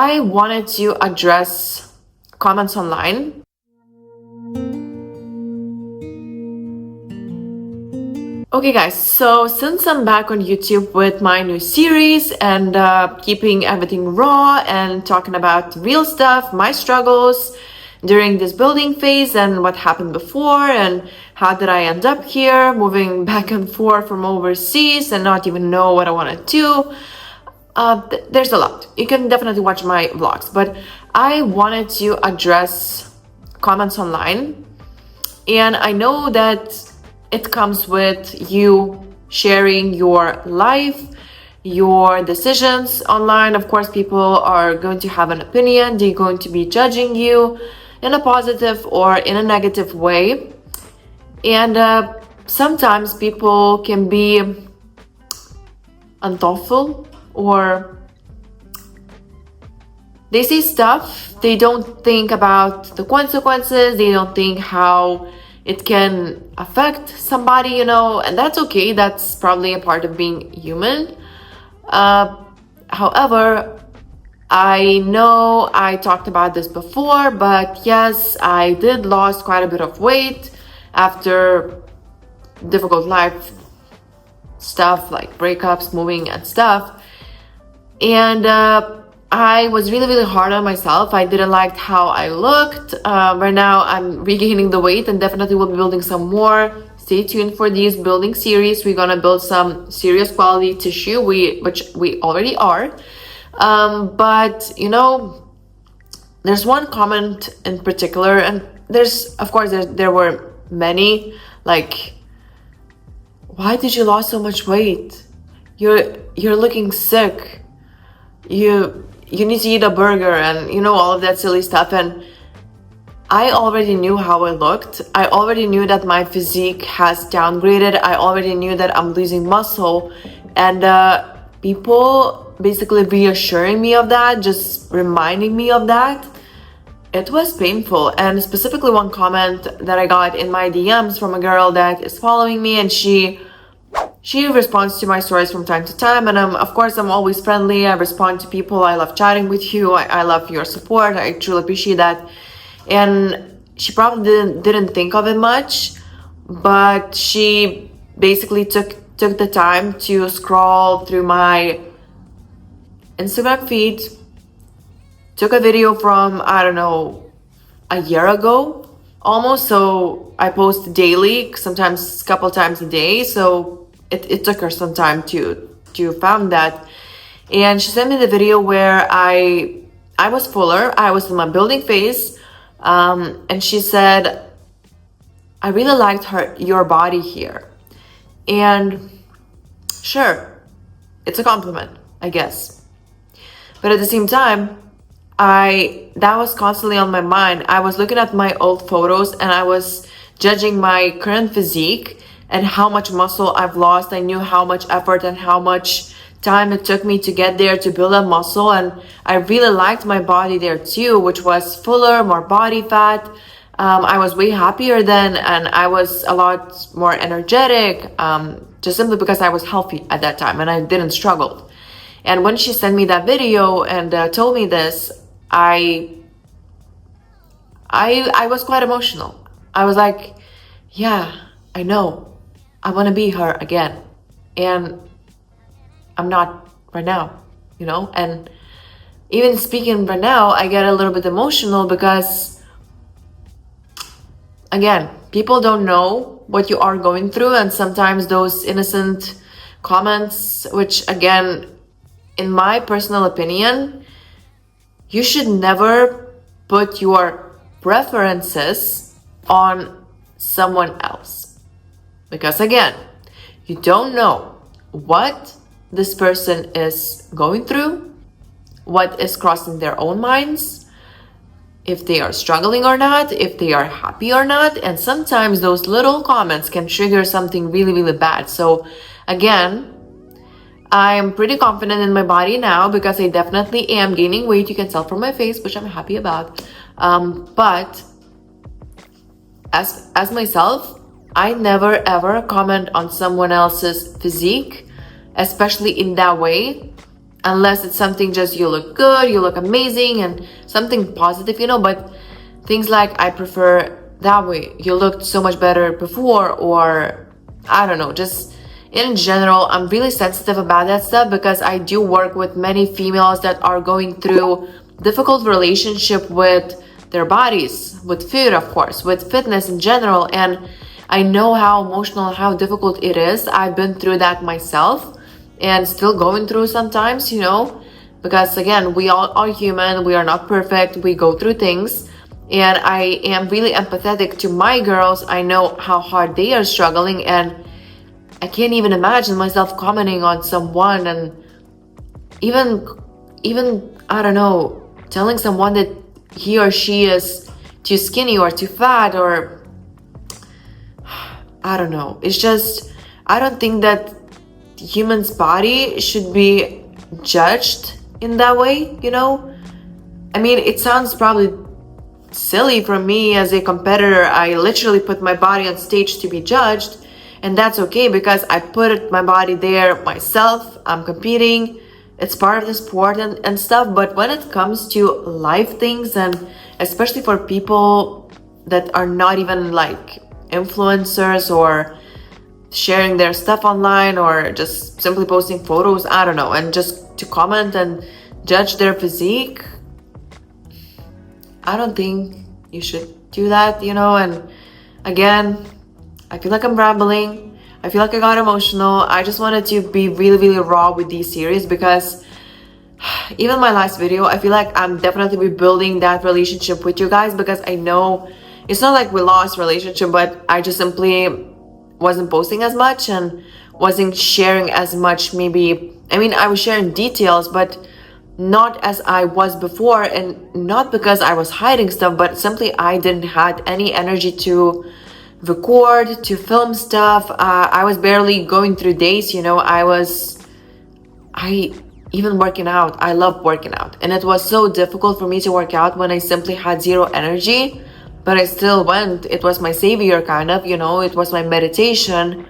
I wanted to address comments online. Okay guys, so since I'm back on YouTube with my new series and keeping everything raw and talking about real stuff, my struggles during this building phase and what happened before and how did I end up here, moving back and forth from overseas and not even know what I want to do. There's a lot. You can definitely watch my vlogs, but I wanted to address comments online. And I know that it comes with you sharing your life, your decisions online. Of course, people are going to have an opinion. They're going to be judging you in a positive or in a negative way. And sometimes people can be unthoughtful, or they say stuff, they don't think about the consequences, they don't think how it can affect somebody, you know, and that's okay. That's probably a part of being human. However, I know I talked about this before, but yes, I did lose quite a bit of weight after difficult life stuff like breakups, moving and stuff. And I was really hard on myself. I didn't like how I looked. Right now I'm regaining the weight and definitely will be building some more. Stay tuned for these building series. We're gonna build some serious quality tissue, which we already are. But you know, there's one comment in particular, and there's, of course, there were many, like, why did you lose so much weight? You're looking sick. You need to eat a burger, and you know, all of that silly stuff. And I already knew how I looked. I already knew that my physique has downgraded. I already knew that I'm losing muscle, and people basically reassuring me of that, just reminding me of that, it was painful. And specifically one comment that I got in my DMs from a girl that is following me, and she responds to my stories from time to time, and of course I'm always friendly. I respond to people. I love chatting with you. I love your support. I truly appreciate that. And she probably didn't think of it much, but she basically took the time to scroll through my Instagram feed, took a video from, I don't know, a year ago almost. So I post daily, sometimes a couple times a day, so it took her some time to found that. And she sent me the video where I was fuller, I was in my building phase, and she said, I really liked your body here. And sure, it's a compliment, I guess, but at the same time, that was constantly on my mind. I was looking at my old photos and I was judging my current physique and how much muscle I've lost. I knew how much effort and how much time it took me to get there, to build up muscle. And I really liked my body there too, which was fuller, more body fat. I was way happier then, and I was a lot more energetic, just simply because I was healthy at that time and I didn't struggle. And when she sent me that video and told me this, I was quite emotional. I was like, yeah, I know. I want to be her again, and I'm not right now, you know. And even speaking right now, I get a little bit emotional because, again, people don't know what you are going through, and sometimes those innocent comments, which again, in my personal opinion, you should never put your preferences on someone else. Because again, you don't know what this person is going through, what is crossing their own minds, if they are struggling or not, if they are happy or not. And sometimes those little comments can trigger something really bad. So again, I'm pretty confident in my body now because I definitely am gaining weight. You can tell from my face, which I'm happy about. But as myself, I never ever comment on someone else's physique, especially in that way. unless it's something just you look good, you look amazing, and something positive, you know. But things like I prefer that way, you looked so much better before, or I don't know, just in general, I'm really sensitive about that stuff because I do work with many females that are going through difficult relationship with their bodies, with food, of course, with fitness in general. And I know how emotional, how difficult it is. I've been through that myself and still going through sometimes, you know, because again, we all are human, we are not perfect, we go through things. And I am really empathetic to my girls. I know how hard they are struggling, and I can't even imagine myself commenting on someone and even I don't know, telling someone that he or she is too skinny or too fat, or I don't know. It's just, I don't think that human's body should be judged in that way, you know? I mean, it sounds probably silly for me as a competitor. I literally put my body on stage to be judged, and that's okay because I put my body there myself. I'm competing, it's part of the sport and stuff. But when it comes to life things, and especially for people that are not even like influencers or sharing their stuff online or just simply posting photos, I don't know, and just to comment and judge their physique, I don't think you should do that, you know. And again, I feel like I'm rambling. I feel like I got emotional. I just wanted to be really, really raw with these series because even my last video, I feel like I'm definitely rebuilding that relationship with you guys, because I know it's not like we lost relationship, but I just simply wasn't posting as much and wasn't sharing as much. Maybe, I mean, I was sharing details, but not as I was before, and not because I was hiding stuff, but simply I didn't have any energy to record, to film stuff. I was barely going through days, you know. I even working out, I love working out, and it was so difficult for me to work out when I simply had zero energy, but I still went. It was my savior, kind of, you know. It was my meditation.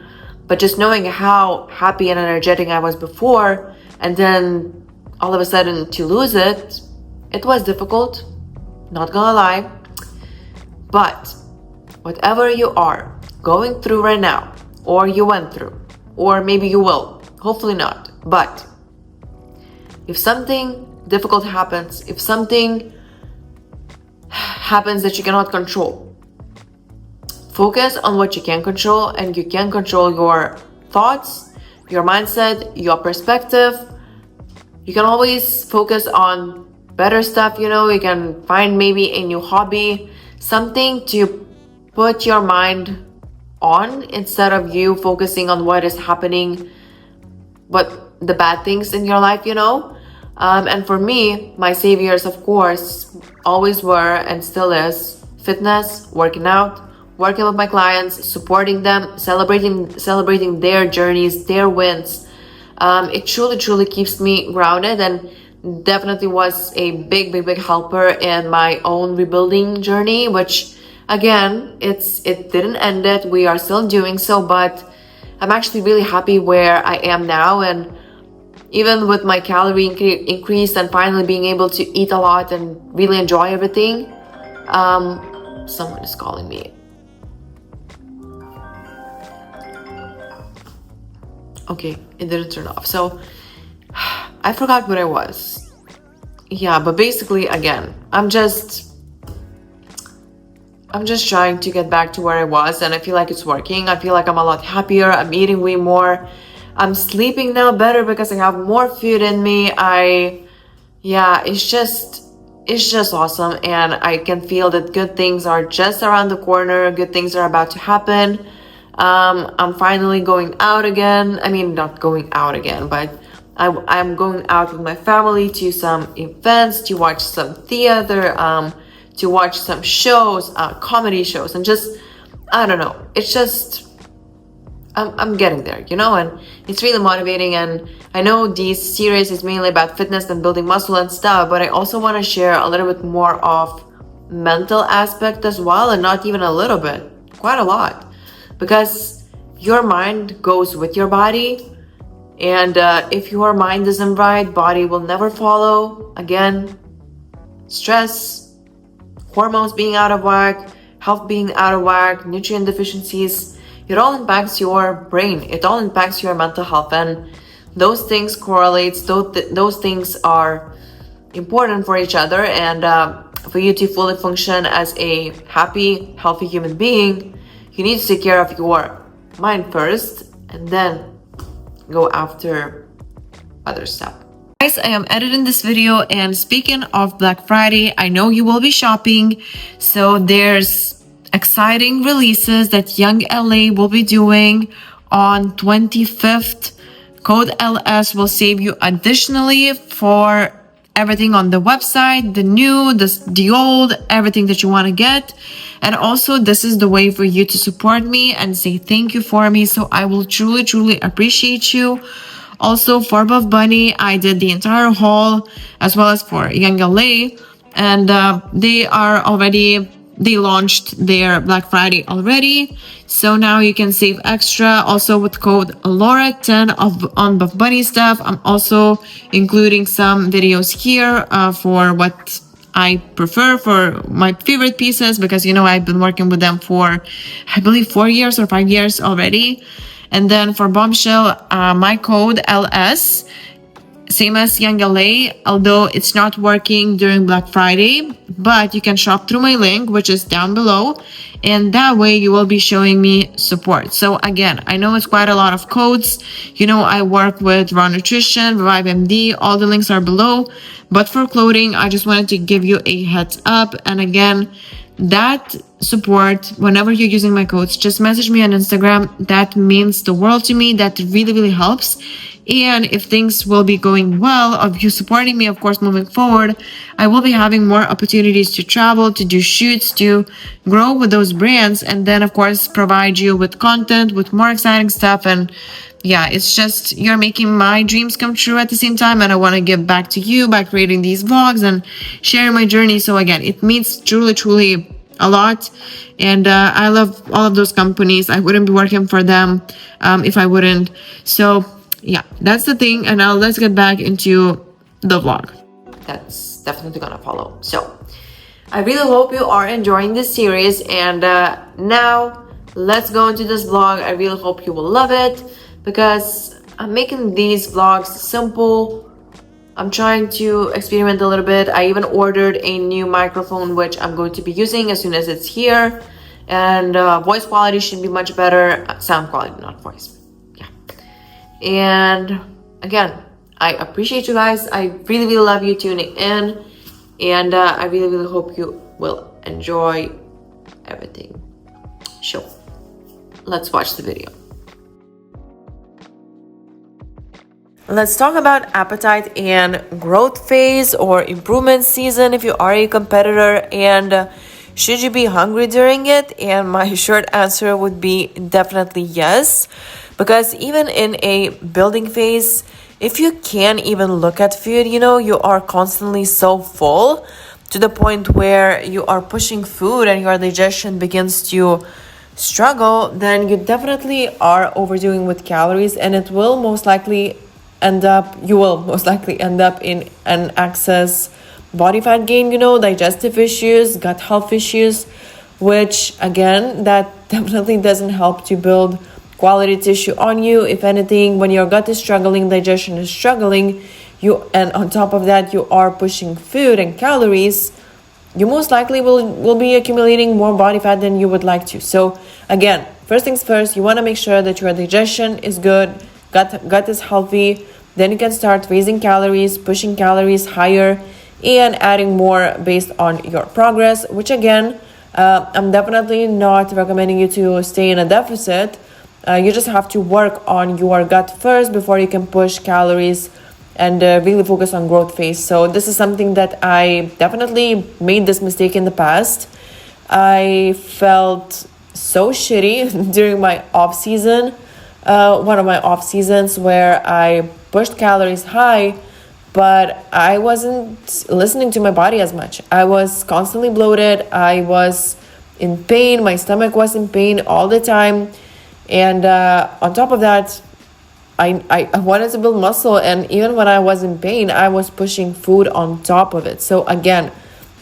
But just knowing how happy and energetic I was before, and then all of a sudden to lose it, it was difficult, not gonna lie. But whatever you are going through right now, or you went through, or maybe you will, hopefully not, but if something difficult happens, if something happens that you cannot control, focus on what you can control. And you can control your thoughts, your mindset, your perspective. You can always focus on better stuff, you know. You can find maybe a new hobby, something to put your mind on instead of you focusing on what is happening, but the bad things in your life, you know. And for me, my saviors, of course, always were and still is fitness, working out, working with my clients, supporting them, celebrating their journeys, their wins. It truly keeps me grounded, and definitely was a big helper in my own rebuilding journey, which again, it didn't end it. We are still doing so, but I'm actually really happy where I am now. And even with my calorie increase and finally being able to eat a lot and really enjoy everything, someone is calling me. Okay, it didn't turn off. So I forgot what I was. Yeah, but basically, again, I'm just trying to get back to where I was, and I feel like it's working. I feel like I'm a lot happier. I'm eating way more. I'm sleeping now better because I have more food in me. It's just awesome, and I can feel that good things are just around the corner. Good things are about to happen. I'm finally going out again. I mean, not going out again, but I'm going out with my family to some events, to watch some theater, to watch some shows, comedy shows, and just, I don't know. It's just, I'm getting there, you know, and it's really motivating. And I know this series is mainly about fitness and building muscle and stuff, but I also want to share a little bit more of mental aspect as well, and not even a little bit, quite a lot, because your mind goes with your body. And if your mind isn't right, body will never follow. Again, stress, hormones being out of whack, health being out of whack, nutrient deficiencies, it all impacts your brain. It all impacts your mental health, and those things correlates. Those things are important for each other, and for you to fully function as a happy, healthy human being, you need to take care of your mind first, and then go after other stuff. Guys, I am editing this video, and speaking of Black Friday, I know you will be shopping, so there's exciting releases that Young LA will be doing on 25th. Code LS will save you additionally for everything on the website, the new, the old, everything that you want to get. And also, this is the way for you to support me and say thank you for me, so I will truly appreciate you. Also, for Buff Bunny, I did the entire haul, as well as for Young LA, and they launched their Black Friday already, so now you can save extra. Also with code Laura10 on Buff Bunny stuff. I'm also including some videos here for what I prefer, for my favorite pieces, because I've been working with them for, I believe, 4 years or 5 years already. And then for Bombshell, my code LS, same as Young LA, although it's not working during Black Friday, but you can shop through my link, which is down below, and that way you will be showing me support. So again, I know it's quite a lot of codes. I work with Raw Nutrition, Revive MD, all the links are below, but for clothing, I just wanted to give you a heads up. And again, that support, whenever you're using my codes, just message me on Instagram. That means the world to me. That really helps. And if things will be going well, of you supporting me, of course, moving forward, I will be having more opportunities to travel, to do shoots, to grow with those brands, and then of course provide you with content, with more exciting stuff. And yeah, it's just, you're making my dreams come true at the same time, and I want to give back to you by creating these vlogs and sharing my journey. So again, it means truly a lot, and I love all of those companies. I wouldn't be working for them if I wouldn't. So yeah, that's the thing. And now let's get back into the vlog. That's definitely gonna follow. So I really hope you are enjoying this series, and now let's go into this vlog. I really hope you will love it, because I'm making these vlogs simple. I'm trying to experiment a little bit. I even ordered a new microphone, which I'm going to be using as soon as it's here, and voice quality should be much better. Sound quality, not voice. And again, I appreciate you guys. I really love you tuning in, and I really hope you will enjoy everything. So let's watch the video. Let's talk about appetite and growth phase, or improvement season if you are a competitor, and should you be hungry during it? And my short answer would be definitely yes. Because even in a building phase, if you can't even look at food, you are constantly so full to the point where you are pushing food and your digestion begins to struggle, then you definitely are overdoing with calories, and you will most likely end up in an excess body fat gain, digestive issues, gut health issues, which again, that definitely doesn't help to build quality tissue on you. If anything, when your gut is struggling, digestion is struggling, and on top of that you are pushing food and calories, you most likely will be accumulating more body fat than you would like to. So again, first things first, you want to make sure that your digestion is good, gut is healthy. Then you can start raising calories, pushing calories higher, and adding more based on your progress, which again, I'm definitely not recommending you to stay in a deficit. You just have to work on your gut first before you can push calories and really focus on growth phase. So this is something that I definitely made this mistake in the past. I felt so shitty during my off season, one of my off seasons, where I pushed calories high, but I wasn't listening to my body as much. I was constantly bloated. I was in pain. My stomach was in pain all the time. And on top of that, I wanted to build muscle, and even when I was in pain, I was pushing food on top of it. So again,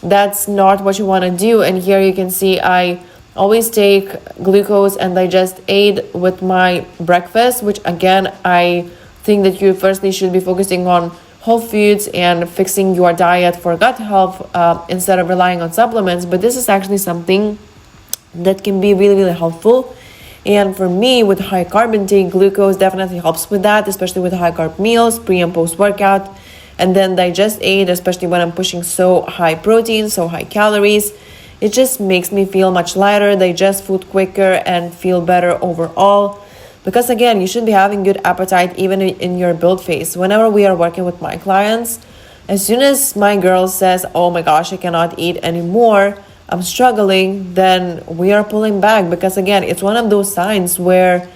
that's not what you want to do. And here you can see I always take glucose and digest aid with my breakfast, which again, I think that you firstly should be focusing on whole foods and fixing your diet for gut health instead of relying on supplements. But this is actually something that can be really, really helpful. And for me, with high carb intake, glucose definitely helps with that, especially with high carb meals, pre and post workout. And then digest aid, especially when I'm pushing so high protein, so high calories. It just makes me feel much lighter, digest food quicker, and feel better overall. Because again, you should be having good appetite even in your build phase. Whenever we are working with my clients, as soon as my girl says, oh my gosh, I cannot eat anymore, I'm struggling, then we are pulling back. Because again, it's one of those signs where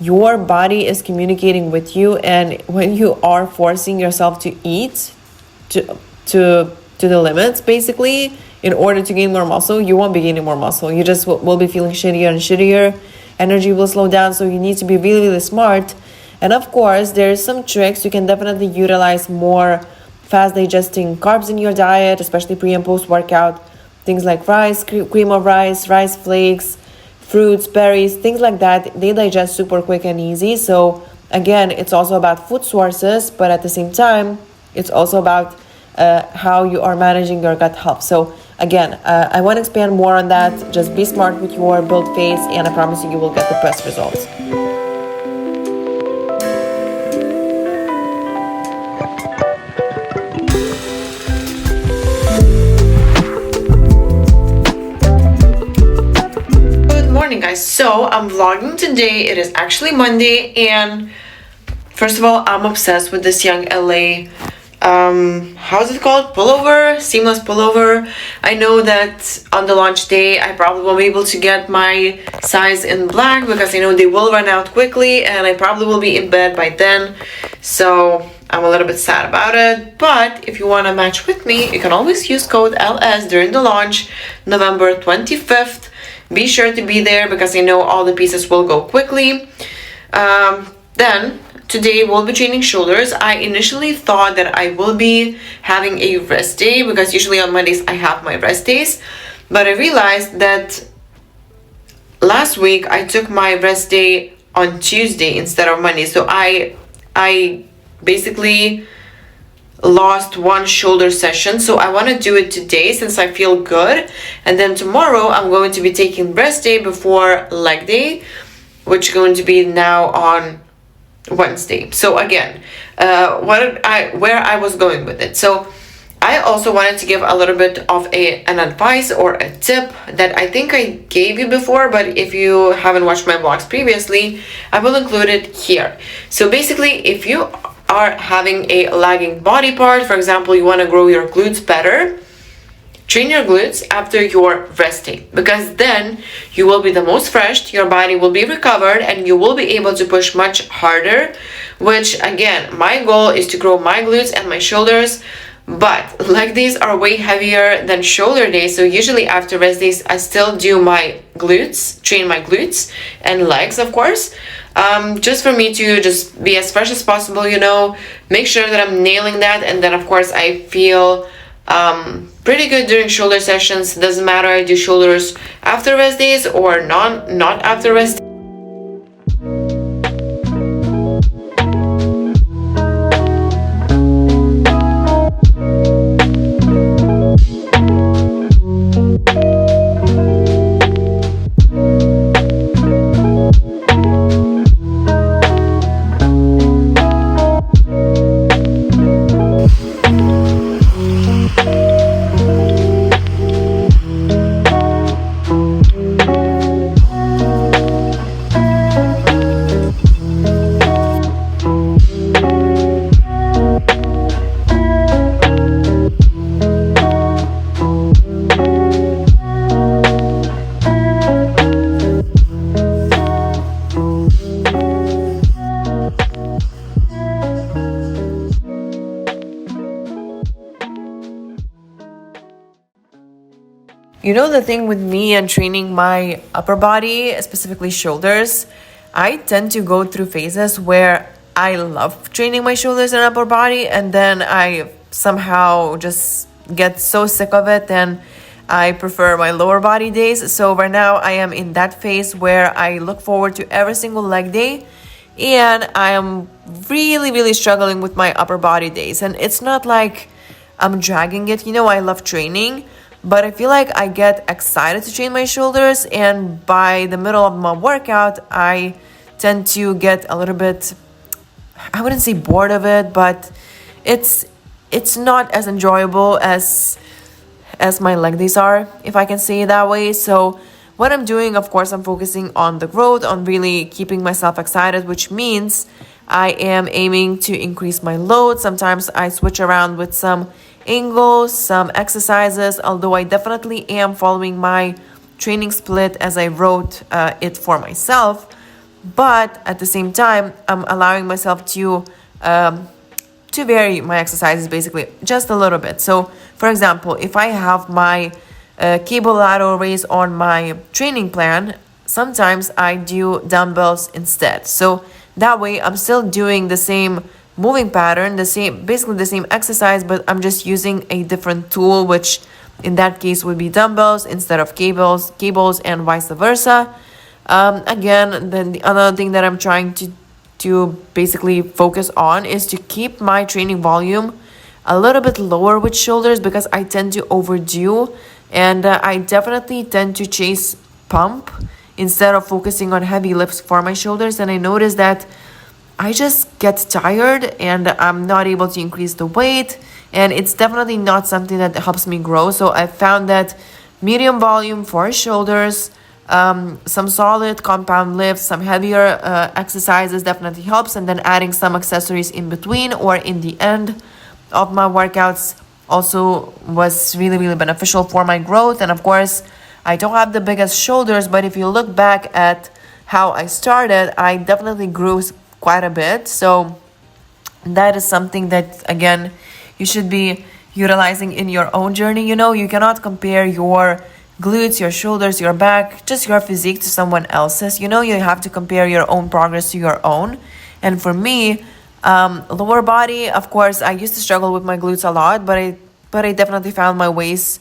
your body is communicating with you, and when you are forcing yourself to eat to the limits, basically, in order to gain more muscle, you won't be gaining more muscle. You just will be feeling shittier and shittier. Energy will slow down, so you need to be really, really smart. And of course, there's some tricks. You can definitely utilize more fast digesting carbs in your diet, especially pre and post workout. Things like rice, cream of rice, rice flakes, fruits, berries, things like that. They digest super quick and easy. So again, it's also about food sources, but at the same time, it's also about how you are managing your gut health. So again, I want to expand more on that. Just be smart with your build phase, and I promise you will get the best results. Guys, so I'm vlogging today. It is actually Monday, and first of all, I'm obsessed with this young LA how's it called, pullover, seamless pullover. I know that on the launch day I probably won't be able to get my size in black because I know they will run out quickly, and I probably will be in bed by then, so I'm a little bit sad about it. But if you want to match with me, you can always use code LS during the launch, November 25th. Be sure to be there because I know all the pieces will go quickly. Then today we'll be training shoulders. I initially thought that I will be having a rest day because usually on Mondays I have my rest days, but I realized that last week I took my rest day on Tuesday instead of Monday. So I basically lost one shoulder session, so I want to do it today since I feel good, and then tomorrow I'm going to be taking rest day before leg day, which is going to be now on Wednesday. So again, where I was going with it. So I also wanted to give a little bit of an advice or a tip that I think I gave you before, but if you haven't watched my vlogs previously, I will include it here. So basically, if you are having a lagging body part, for example, you want to grow your glutes better, train your glutes after your rest day, because then you will be the most fresh, your body will be recovered, and you will be able to push much harder, which again, my goal is to grow my glutes and my shoulders, but leg days are way heavier than shoulder days. So usually after rest days, I still do my glutes, train my glutes and legs, of course, just for me to just be as fresh as possible, you know, make sure that I'm nailing that. And then of course I feel pretty good during shoulder sessions. Doesn't matter, I do shoulders after rest days or not after rest days. You know, the thing with me and training my upper body, specifically shoulders, I tend to go through phases where I love training my shoulders and upper body, and then I somehow just get so sick of it and I prefer my lower body days. So right now I am in that phase where I look forward to every single leg day, and I am really struggling with my upper body days. And it's not like I'm dragging it, I love training, but I feel like I get excited to train my shoulders, and by the middle of my workout I tend to get a little bit, I wouldn't say bored of it, but it's not as enjoyable as my leg days are, if I can say it that way. So what I'm doing, of course, I'm focusing on the growth, on really keeping myself excited, which means I am aiming to increase my load. Sometimes I switch around with some angles, some exercises, although I definitely am following my training split as I wrote it for myself. But at the same time, I'm allowing myself to vary my exercises basically just a little bit. So for example, if I have my cable lateral raise on my training plan, sometimes I do dumbbells instead. So that way I'm still doing the same moving pattern, basically the same exercise, but I'm just using a different tool, which in that case would be dumbbells instead of cables and vice versa. Again, then the other thing that I'm trying to basically focus on is to keep my training volume a little bit lower with shoulders, because I tend to overdo, and I definitely tend to chase pump instead of focusing on heavy lifts for my shoulders. And I notice that I just get tired and I'm not able to increase the weight, and it's definitely not something that helps me grow. So I found that medium volume for shoulders, some solid compound lifts, some heavier exercises definitely helps, and then adding some accessories in between or in the end of my workouts also was really beneficial for my growth. And of course, I don't have the biggest shoulders, but if you look back at how I started, I definitely grew quite a bit. So that is something that, again, you should be utilizing in your own journey. You cannot compare your glutes, your shoulders, your back, just your physique to someone else's. You have to compare your own progress to your own. And for me, lower body, of course, I used to struggle with my glutes a lot, but I definitely found my ways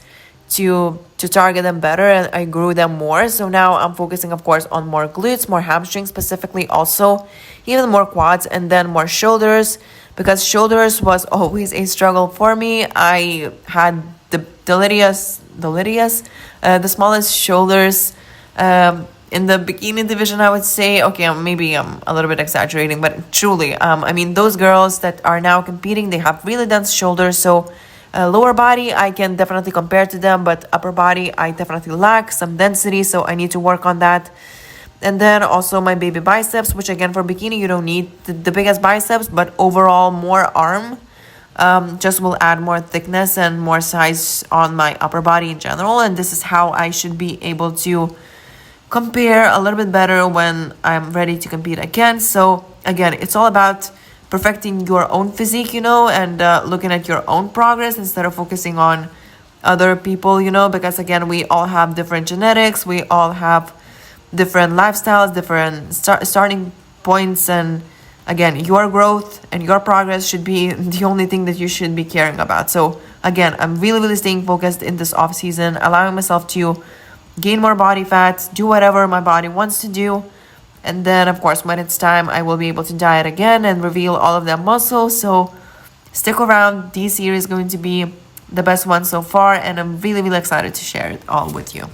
to target them better, and I grew them more. So now I'm focusing, of course, on more glutes, more hamstrings specifically, also even more quads, and then more shoulders, because shoulders was always a struggle for me. I had the smallest shoulders in the bikini division, I would say. Okay, maybe I'm a little bit exaggerating, but truly, I mean, those girls that are now competing, they have really dense shoulders. So lower body, I can definitely compare to them, but upper body, I definitely lack some density, so I need to work on that. And then also my baby biceps, which again, for bikini, you don't need the biggest biceps, but overall more arm just will add more thickness and more size on my upper body in general. And this is how I should be able to compare a little bit better when I'm ready to compete again. So again, it's all about perfecting your own physique, and looking at your own progress instead of focusing on other people, because again, we all have different genetics, we all have different lifestyles, different starting points, and again, your growth and your progress should be the only thing that you should be caring about. So again, I'm really staying focused in this off season, allowing myself to gain more body fat, do whatever my body wants to do. And then, of course, when it's time, I will be able to diet again and reveal all of that muscle. So stick around. This year is going to be the best one so far, and I'm really excited to share it all with you.